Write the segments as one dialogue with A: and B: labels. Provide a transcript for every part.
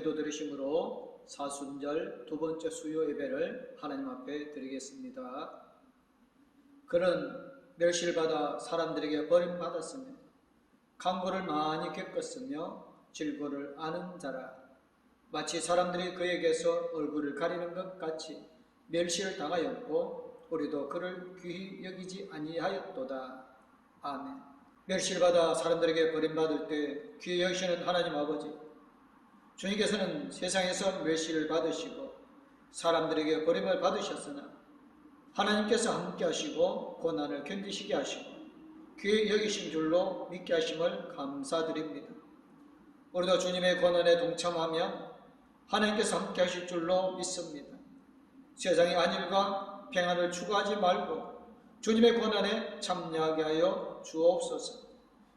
A: 기도 드리심으로 사순절 두 번째 수요 예배를 하나님 앞에 드리겠습니다. 그는 멸시를 받아 사람들에게 버림받았으며 강고를 많이 겪었으며 질고를 아는 자라. 마치 사람들이 그에게서 얼굴을 가리는 것 같이 멸시를 당하였고 우리도 그를 귀히 여기지 아니하였도다. 아멘. 멸시를 받아 사람들에게 버림받을 때 귀히 여기시는 하나님 아버지, 주님께서는 세상에서 멸시를 받으시고 사람들에게 버림을 받으셨으나 하나님께서 함께 하시고 고난을 견디시게 하시고 귀히 여기신 줄로 믿게 하심을 감사드립니다. 우리도 주님의 고난에 동참하며 하나님께서 함께 하실 줄로 믿습니다. 세상의 안일과 평안을 추구하지 말고 주님의 고난에 참여하게 하여 주옵소서.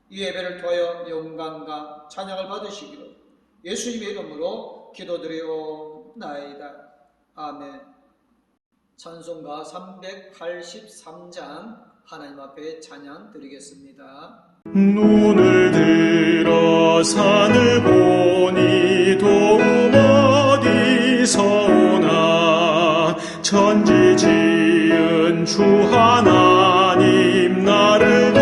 A: 이 예배를 통하여 영광과 찬양을 받으시기로 예수님의 이름으로 기도드리옵나이다. 아멘. 찬송가 383장 하나님 앞에 찬양 드리겠습니다.
B: 눈을 들어 산을 보니 도움 어디서 오나. 천지 지은 주 하나님 나를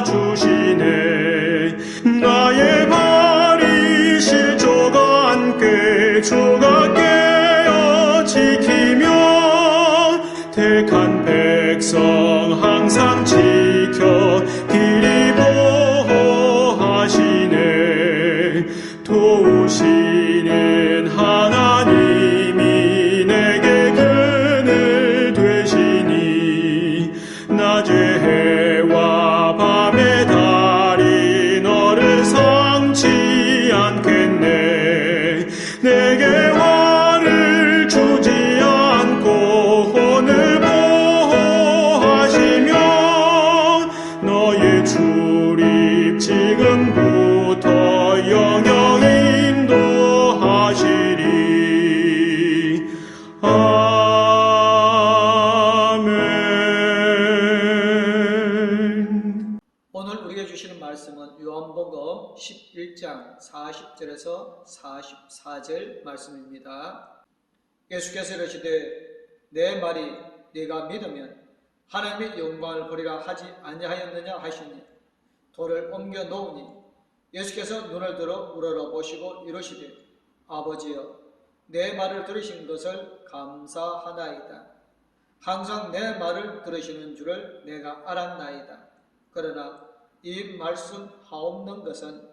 B: 도와주시네. 나의 발이 실조가 안게 주가 깨어 지키며 택한 백성 항상 지켜 길이 보호하시네. 도우시는 하나님이 내게 그늘 되시니. 낮의 해와 밤의 달이 너를 상치 않겠네. 내게 화를 주지 않고 혼을 보호하시며 너의 출입 지금부터 영영 인도하시리. 아멘.
A: 오늘 우리에게 주시는 말씀은 요한복음 11장 40절에서 44절 말씀입니다. 예수께서 이르시되 내 말이 네가 믿으면 하나님의 영광을 보리라 하지 아니하였느냐 하시니 돌을 옮겨 놓으니 예수께서 눈을 들어 우러러보시고 이르시되 아버지여 내 말을 들으신 것을 감사하나이다. 항상 내 말을 들으시는 줄을 내가 알았나이다. 그러나 이 말씀 하옵는 것은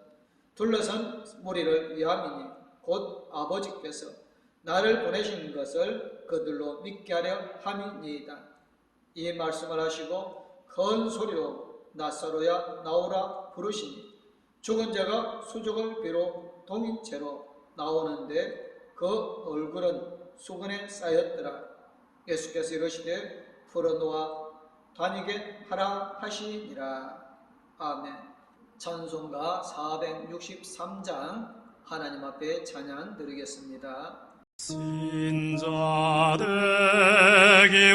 A: 둘러선 무리를 위함이니 곧 아버지께서 나를 보내신 것을 그들로 믿게 하려 함이니이다. 이 말씀을 하시고 큰 소리로 나사로야 나오라 부르시니 죽은 자가 수족을 비로 동인 채로 나오는데 그 얼굴은 수건에 쌓였더라. 예수께서 이르시되 풀어놓아 다니게 하라 하시니라. 아멘. 찬송가 463장 하나님 앞에 찬양 드리겠습니다.
B: 신자 되기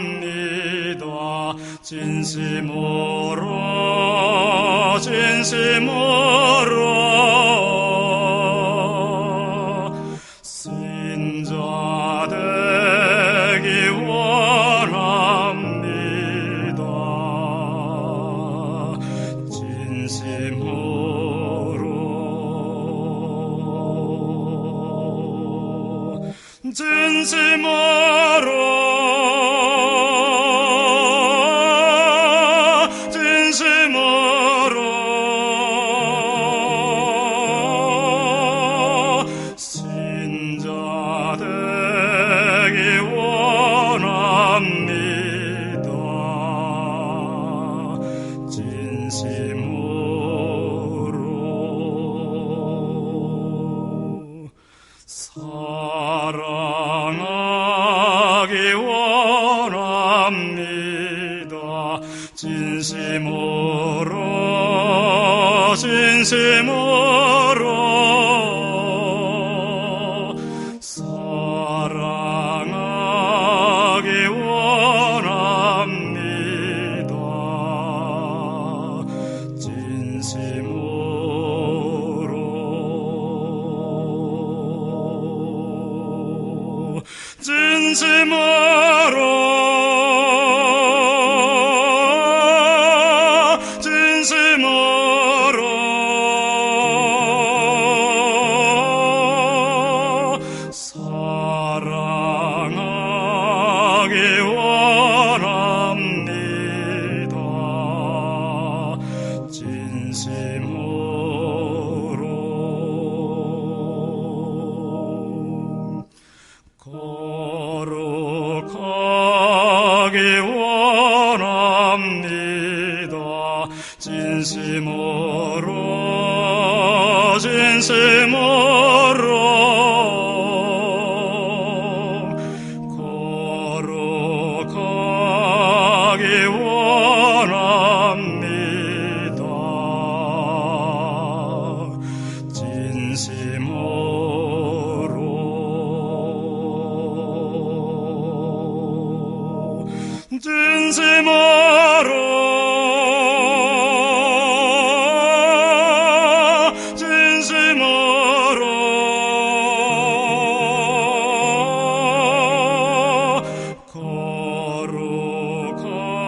B: 원합니다. 진심으로 신자 되기 원합니다. 신자 되기 원합니다. 진심으로 사랑하기 원합니다. 진심으로 사랑하기 원합니다. 진심으로 사랑하기 원합니다. 진심으로 거룩하기 원합니다. 진심으로 거룩하기 원합니다.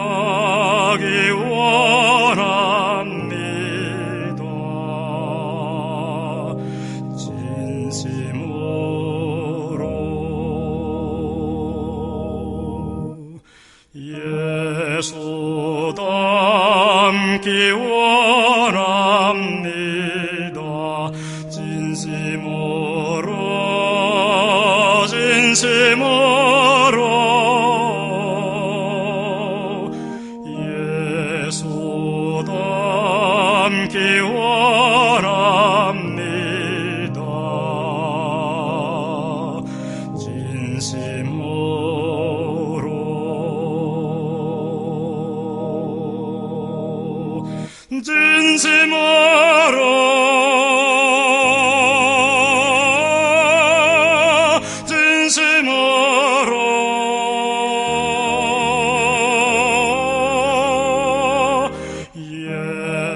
B: 거룩하기 원합니다. 진심으로 예수 닮기 원합니다. 진심으로 예수 닮기 원합니다.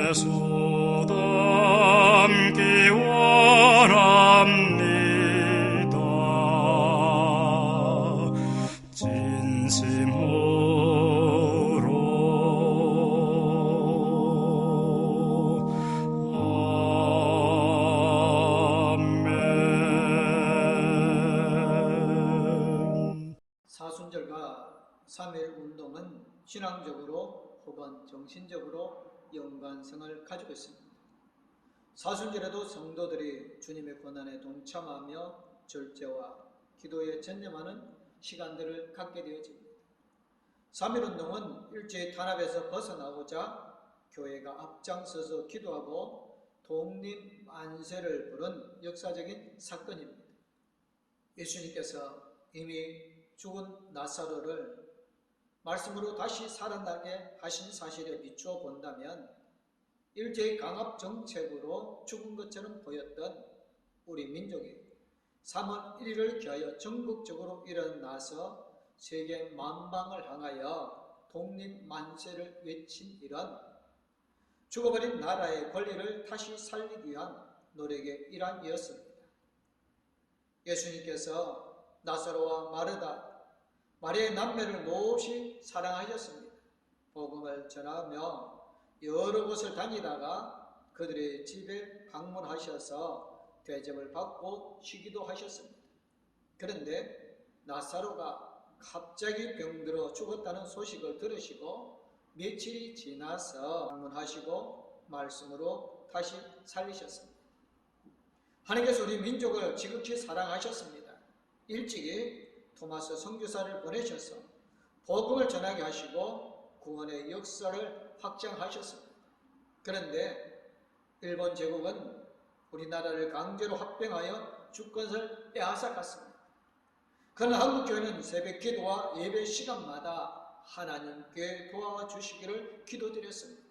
B: 예수 닮기 원합니다. 진심으로 아멘.
A: 사순절과 3일 운동은 신앙적으로 혹은 정신적으로 연관성을 가지고 있습니다. 사순절에도 성도들이 주님의 고난에 동참하며 절제와 기도에 전념하는 시간들을 갖게 되어집니다. 3일 운동은 일제의 탄압에서 벗어나고자 교회가 앞장서서 기도하고 독립 만세를 부른 역사적인 사건입니다. 예수님께서 이미 죽은 나사로를 말씀으로 다시 살아나게 하신 사실에 비추어 본다면 일제의 강압 정책으로 죽은 것처럼 보였던 우리 민족이 3월 1일을 기하여 전국적으로 일어나서 세계 만방을 향하여 독립 만세를 외친 일은 죽어버린 나라의 권리를 다시 살리기 위한 노력의 일환이었습니다. 예수님께서 나사로와 마르다, 마리아의 남매를 몹시 사랑하셨습니다. 복음을 전하며 여러 곳을 다니다가 그들의 집에 방문하셔서 대접을 받고 쉬기도 하셨습니다. 그런데 나사로가 갑자기 병들어 죽었다는 소식을 들으시고 며칠이 지나서 방문하시고 말씀으로 다시 살리셨습니다. 하나님께서 우리 민족을 지극히 사랑하셨습니다. 일찍이 토마스 선교사를 보내셔서 복음을 전하게 하시고 구원의 역사를 확장하셨습니다. 그런데 일본 제국은 우리나라를 강제로 합병하여 주권을 빼앗아갔습니다. 그러나 한국교회는 새벽 기도와 예배 시간마다 하나님께 도와주시기를 기도드렸습니다.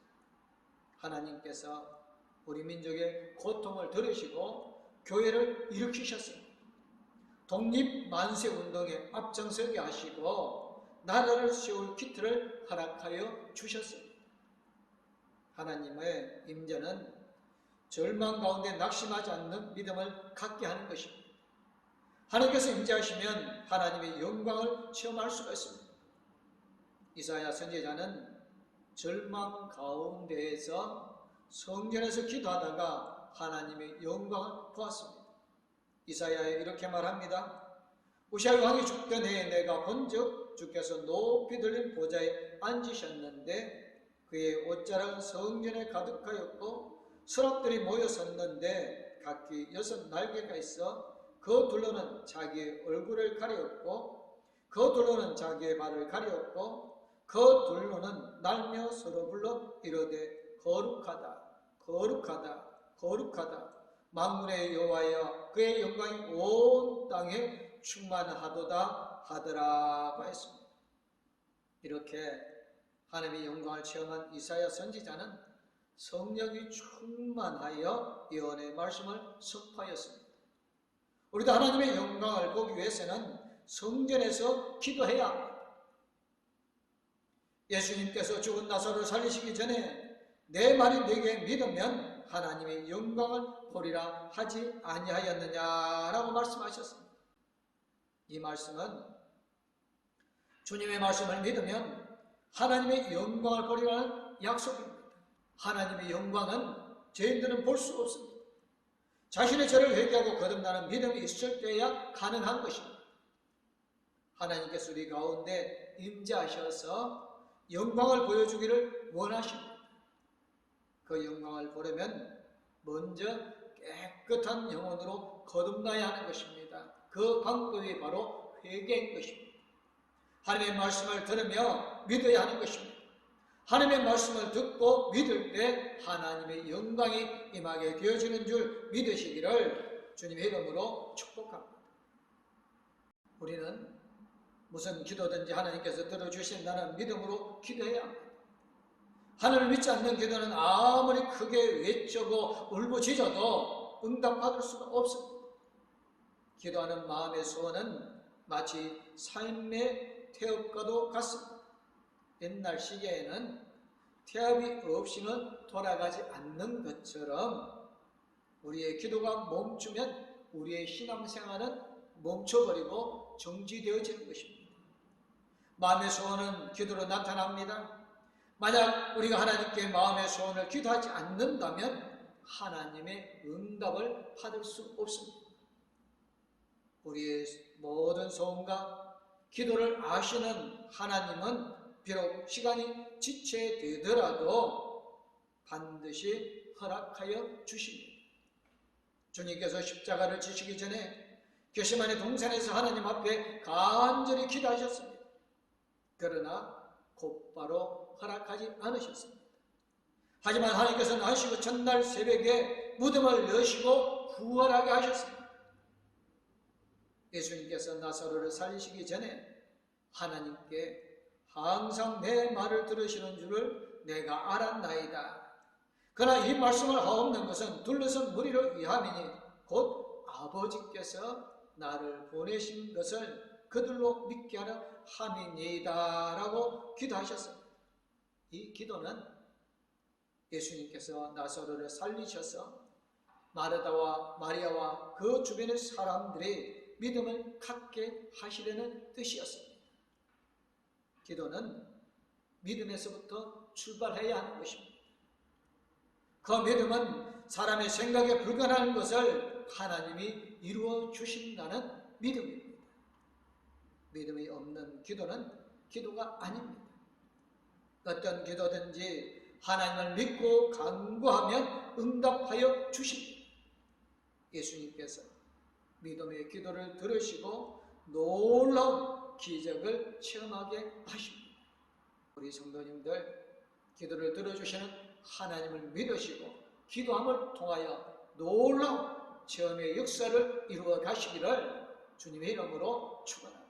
A: 하나님께서 우리 민족의 고통을 들으시고 교회를 일으키셨습니다. 독립만세운동에 앞장서게 하시고 나라를 세울 기틀을 허락하여 주셨습니다. 하나님의 임재는 절망 가운데 낙심하지 않는 믿음을 갖게 하는 것입니다. 하나님께서 임재하시면 하나님의 영광을 체험할 수가 있습니다. 이사야 선지자는 절망 가운데에서 성전에서 기도하다가 하나님의 영광을 보았습니다. 이사야에 이렇게 말합니다. 우시아 왕이 죽던 해에 내가 본즉 주께서 높이 들린 보좌에 앉으셨는데 그의 옷자락은 성전에 가득하였고 서랍들이 모여 섰는데 각기 6 날개가 있어 그 둘로는 자기의 얼굴을 가리었고 그 둘로는 자기의 발을 가리었고 그 둘로는 날며 서로 불러 이르되 거룩하다 거룩하다 거룩하다 만군의 여호와여 그의 영광이 온 땅에 충만하도다 하더라고 했습니다. 이렇게 하나님의 영광을 체험한 이사야 선지자는 성령이 충만하여 예언의 말씀을 선포하였습니다. 우리도 하나님의 영광을 보기 위해서는 성전에서 기도해야 합니다. 예수님께서 죽은 나사로를 살리시기 전에 내 말이 네게 믿으면 하나님의 영광을 보리라 하지 아니하였느냐라고 말씀하셨습니다. 이 말씀은 주님의 말씀을 믿으면 하나님의 영광을 보리라는 약속입니다. 하나님의 영광은 죄인들은 볼 수 없습니다. 자신의 죄를 회개하고 거듭나는 믿음이 있을 때야 가능한 것입니다. 하나님께서 우리 가운데 임재하셔서 영광을 보여주기를 원하십니다. 그 영광을 보려면 먼저 깨끗한 영혼으로 거듭나야 하는 것입니다. 그 방법이 바로 회개인 것입니다. 하나님의 말씀을 들으며 믿어야 하는 것입니다. 하나님의 말씀을 듣고 믿을 때 하나님의 영광이 임하게 되어지는 줄 믿으시기를 주님의 이름으로 축복합니다. 우리는 무슨 기도든지 하나님께서 들어주신다는 믿음으로 기도해야 합니다. 하나님을 믿지 않는 기도는 아무리 크게 외치고 울부짖어도 응답받을 수가 없습니다. 기도하는 마음의 소원은 마치 삶의 태엽과도 같습니다. 옛날 시계에는 태엽이 없이는 돌아가지 않는 것처럼 우리의 기도가 멈추면 우리의 신앙생활은 멈춰버리고 정지되어지는 것입니다. 마음의 소원은 기도로 나타납니다. 만약 우리가 하나님께 마음의 소원을 기도하지 않는다면 하나님의 응답을 받을 수 없습니다. 우리의 모든 소원과 기도를 아시는 하나님은 비록 시간이 지체되더라도 반드시 허락하여 주십니다. 주님께서 십자가를 지시기 전에 겟세마네 동산에서 하나님 앞에 간절히 기도하셨습니다. 그러나 곧바로 허락하지 않으셨습니다. 하지만 하나님께서는 하시고 전날 새벽에 무덤을 여시고 부활하게 하셨습니다. 예수님께서 나사로를 살리시기 전에 하나님께 항상 내 말을 들으시는 줄을 내가 알았나이다. 그러나 이 말씀을 하옵는 것은 둘러선 무리를 위함이니 곧 아버지께서 나를 보내신 것을 그들로 믿게 하려 함이니이다 라고 기도하셨습니다. 이 기도는 예수님께서 나사로를 살리셔서 마르다와 마리아와 그 주변의 사람들이 믿음을 갖게 하시려는 뜻이었습니다. 기도는 믿음에서부터 출발해야 하는 것입니다. 그 믿음은 사람의 생각에 불가능한 것을 하나님이 이루어 주신다는 믿음입니다. 믿음이 없는 기도는 기도가 아닙니다. 어떤 기도든지 하나님을 믿고 간구하면 응답하여 주십니다. 예수님께서 믿음의 기도를 들으시고 놀라운 기적을 체험하게 하십니다. 우리 성도님들 기도를 들어주시는 하나님을 믿으시고 기도함을 통하여 놀라운 체험의 역사를 이루어 가시기를 주님의 이름으로 축원합니다.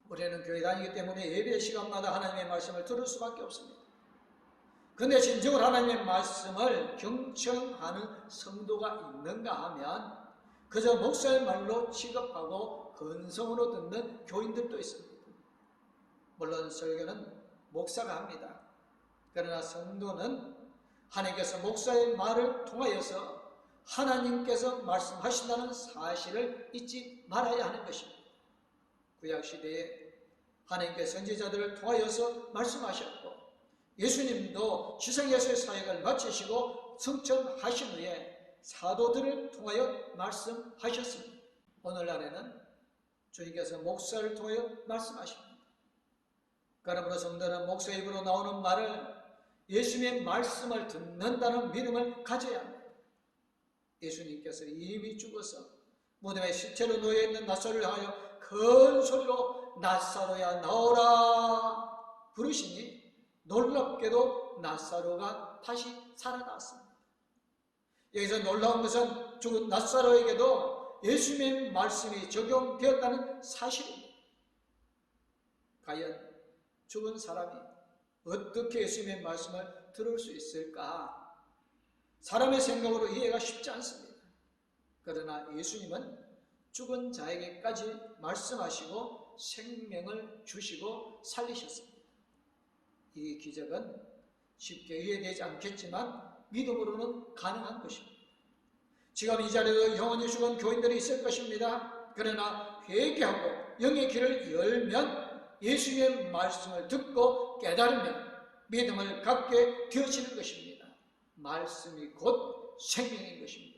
A: 우리는 교회 다니기 때문에 예배 시간마다 하나님의 말씀을 들을 수밖에 없습니다. 그런데 진정으로 하나님의 말씀을 경청하는 성도가 있는가 하면 그저 목사의 말로 취급하고 근성으로 듣는 교인들도 있습니다. 물론 설교는 목사가 합니다. 그러나 성도는 하나님께서 목사의 말을 통하여서 하나님께서 말씀하신다는 사실을 잊지 말아야 하는 것입니다. 구약시대에 하나님께서 선지자들을 통하여서 말씀하셨고 예수님도 지성에서의 사역을 마치시고 승천하신 후에 사도들을 통하여 말씀하셨습니다. 오늘날에는 주님께서 목사를 통하여 말씀하십니다. 그러므로 성도는 목사 입으로 나오는 말을 예수님의 말씀을 듣는다는 믿음을 가져야 합니다. 예수님께서 이미 죽어서 무덤에 시체로 놓여있는 나사로를 하여 큰 소리로 나사로야 나오라 부르시니 놀랍게도 나사로가 다시 살아났습니다. 여기서 놀라운 것은 죽은 나사로에게도 예수님의 말씀이 적용되었다는 사실입니다. 과연 죽은 사람이 어떻게 예수님의 말씀을 들을 수 있을까? 사람의 생각으로 이해가 쉽지 않습니다. 그러나 예수님은 죽은 자에게까지 말씀하시고 생명을 주시고 살리셨습니다. 이 기적은 쉽게 이해되지 않겠지만 믿음으로는 가능한 것입니다. 지금 이 자리에도 영원히 죽은 교인들이 있을 것입니다. 그러나 회개하고 영의 길을 열면 예수님의 말씀을 듣고 깨달으면 믿음을 갖게 되어지는 것입니다. 말씀이 곧 생명인 것입니다.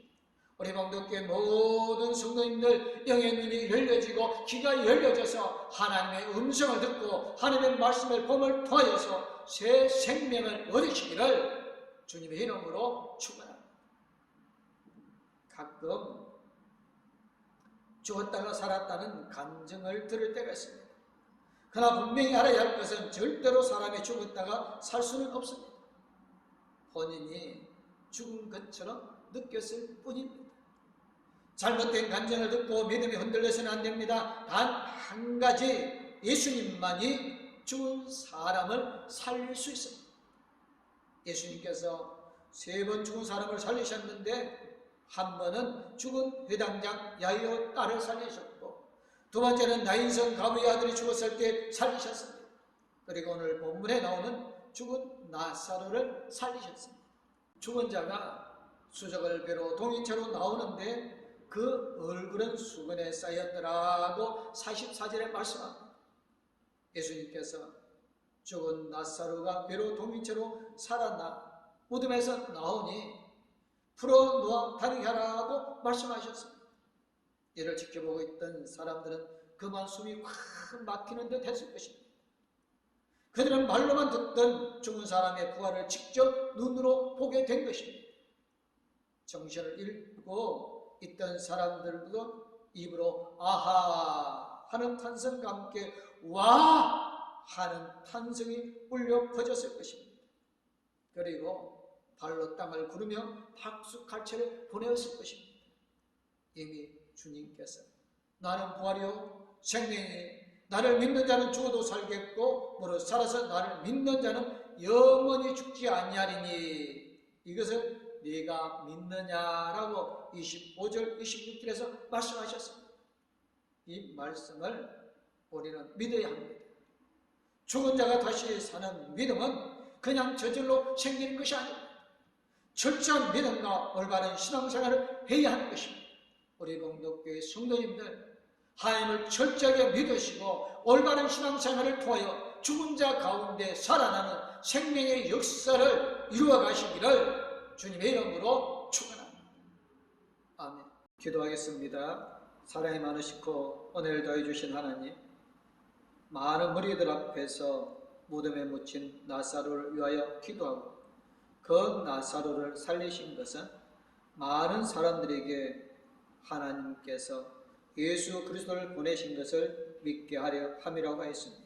A: 우리 방독교회 모든 성도님들 영의 눈이 열려지고 귀가 열려져서 하나님의 음성을 듣고 하나님의 말씀을 봄을 통하여서 새 생명을 얻으시기를 주님의 이름으로 축원합니다. 가끔 죽었다가 살았다는 간증을 들을 때가 있습니다. 그러나 분명히 알아야 할 것은 절대로 사람이 죽었다가 살 수는 없습니다. 본인이 죽은 것처럼 느꼈을 뿐입니다. 잘못된 간증을 듣고 믿음이 흔들려서는 안 됩니다. 단 한 가지, 예수님만이 죽은 사람을 살릴 수 있습니다. 예수님께서 3번 죽은 사람을 살리셨는데 한 번은 죽은 회당장 야이오 딸을 살리셨고 두 번째는 나인성 가부의 아들이 죽었을 때 살리셨습니다. 그리고 오늘 본문에 나오는 죽은 나사로를 살리셨습니다. 죽은 자가 수적을 배로 동인체로 나오는데 그 얼굴은 수건에 쌓였더라고 44절에 말씀합니다. 예수님께서 죽은 나사로가 배로 동인체로 살아나 무덤에서 나오니 풀어놓아 다니게 하라고 말씀하셨습니다. 이를 지켜보고 있던 사람들은 그만 숨이 확 막히는 듯 했을 것입니다. 그들은 말로만 듣던 죽은 사람의 부활을 직접 눈으로 보게 된 것입니다. 정신을 잃고 있던 사람들도 입으로 아하 하는 탄성과 함께 와 하는 탄성이 울려 퍼졌을 것입니다. 그리고 발로 땅을 구르며 박수 갈채를 보내었을 것입니다. 이미 주님께서 나는 부활이요 생명이니 나를 믿는 자는 죽어도 살겠고 무릇 살아서 나를 믿는 자는 영원히 죽지 아니하리니 이것을 네가 믿느냐라고 25절 26절에서 말씀하셨습니다. 이 말씀을 우리는 믿어야 합니다. 죽은 자가 다시 사는 믿음은 그냥 저절로 생기는 것이 아닙니다. 철저한 믿음과 올바른 신앙생활을 해야 하는 것입니다. 우리 공동교회 성도님들 하나님을 철저하게 믿으시고 올바른 신앙생활을 통하여 죽은 자 가운데 살아나는 생명의 역사를 이루어 가시기를 주님의 이름으로 축원합니다. 아멘. 기도하겠습니다. 사랑이 많으시고 은혜를 더해 주신 하나님, 많은 무리들 앞에서 무덤에 묻힌 나사로를 위하여 기도하고 그 나사로를 살리신 것은 많은 사람들에게 하나님께서 예수 그리스도를 보내신 것을 믿게 하려 함이라고 했습니다.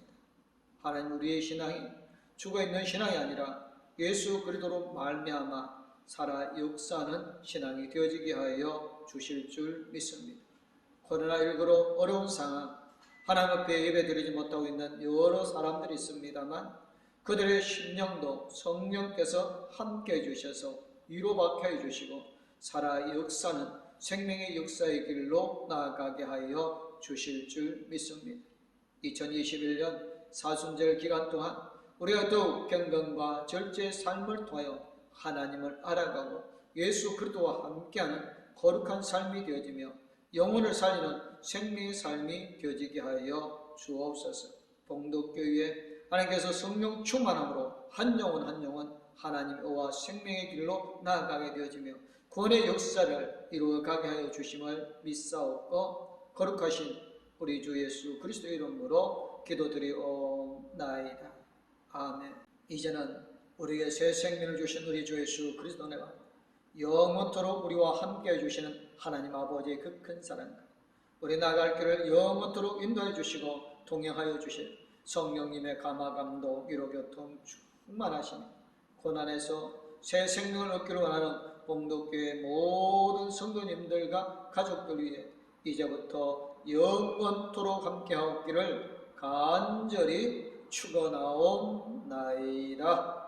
A: 하나님, 우리의 신앙이 죽어있는 신앙이 아니라 예수 그리스도로 말미암아 살아 역사하는 신앙이 되어지게 하여 주실 줄 믿습니다. 코로나19로 어려운 상황, 하나님 앞에 예배드리지 못하고 있는 여러 사람들이 있습니다만 그들의 심령도 성령께서 함께 해주셔서 위로받게 해주시고 살아 역사는 생명의 역사의 길로 나아가게 하여 주실 줄 믿습니다. 2021년 사순절 기간 동안 우리가 더욱 경건과 절제의 삶을 통하여 하나님을 알아가고 예수 그리스도와 함께하는 거룩한 삶이 되어지며 영혼을 살리는 생명의 삶이 되어지게 하여 주옵소서. 봉독교회에 하나님께서 성령 충만함으로 한 영혼 한 영혼 하나님의 의와 생명의 길로 나아가게 되어지며 구원의 역사를 이루어가게 하여 주심을 믿사옵고 거룩하신 우리 주 예수 그리스도의 이름으로 기도드리옵나이다. 아멘. 이제는 우리에게 새 생명을 주신 우리 주 예수 그리스도와 영원토록 우리와 함께해 주시는 하나님 아버지의 그 큰 사랑과 우리 나갈 길을 영원토록 인도해 주시고 동행하여 주실 성령님의 감화 감동 위로 교통 충만하시니 고난에서 새 생명을 얻기를 원하는 봉독교회 모든 성도님들과 가족들 위해 이제부터 영원토록 함께하옵기를 간절히 축원하옵나이다.